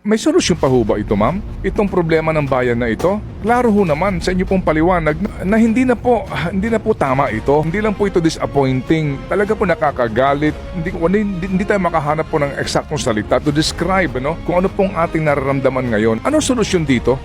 May solusyon pa ho ba ito, ma'am? Itong problema ng bayan na ito? Klaro ho naman sa inyo pong paliwanag na hindi na po tama ito. Hindi lang po ito disappointing. Talaga po nakakagalit. Hindi tayo makahanap po ng eksaktong salita to describe kung ano pong ating nararamdaman ngayon. Ano solusyon dito?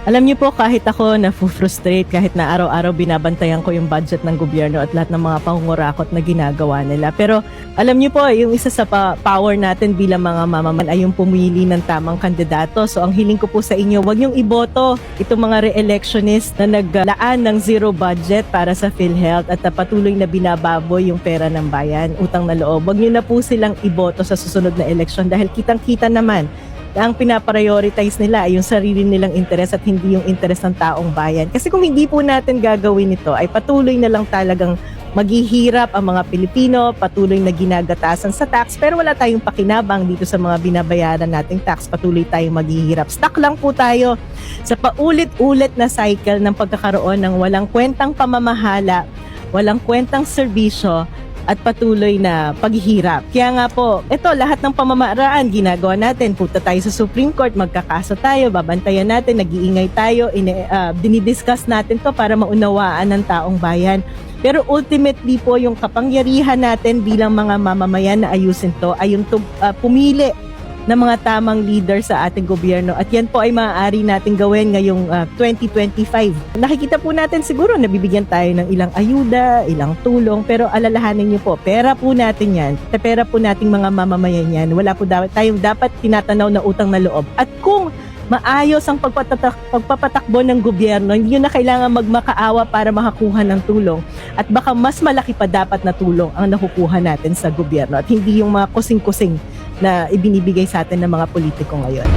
Alam niyo po, kahit ako na-frustrate, kahit na araw-araw binabantayan ko yung budget ng gobyerno at lahat ng mga pangungurakot na ginagawa nila. Pero alam niyo po, yung isa sa power natin bilang mga mamamayan ay yung pumili ng tamang kandidato. So ang hiling ko po sa inyo, huwag niyong iboto itong mga re-electionist na naglaan ng zero budget para sa PhilHealth at patuloy na binababoy yung pera ng bayan, utang na loob. Huwag niyo na po silang iboto sa susunod na eleksyon dahil kitang-kita naman ang pinaprioritize nila ay yung sarili nilang interes at hindi yung interes ng taong bayan. Kasi kung hindi po natin gagawin ito, ay patuloy na lang talagang maghihirap ang mga Pilipino, patuloy na ginagatasan sa tax, pero wala tayong pakinabang dito sa mga binabayaran nating tax, patuloy tayong maghihirap. Stuck lang po tayo sa paulit-ulit na cycle ng pagkakaroon ng walang kwentang pamamahala, walang kwentang serbisyo, at patuloy na paghihirap. Kaya nga po, ito lahat ng pamamaraan ginagawa natin. Punta tayo sa Supreme Court, magkakaso tayo, babantayan natin, nag-iingay tayo, dinidiscuss natin to para maunawaan ng taong bayan. Pero ultimately po, yung kapangyarihan natin bilang mga mamamayan na ayusin to ay yung pumili ng mga tamang leader sa ating gobyerno. At yan po ay maaari natin gawin ngayong 2025. Nakikita po natin siguro nabibigyan tayo ng ilang ayuda, ilang tulong, pero alalahanin niyo po, pera po natin yan, pera po nating mga mamamayan yan. Wala po tayong dapat tinatanaw na utang na loob. At kung maayos ang pagpapatakbo ng gobyerno, hindi nyo na kailangan magmakaawa para makakuha ng tulong. At baka mas malaki pa dapat na tulong ang nakukuha natin sa gobyerno at hindi yung mga kusing-kusing na ibinibigay sa atin ng mga politiko ngayon.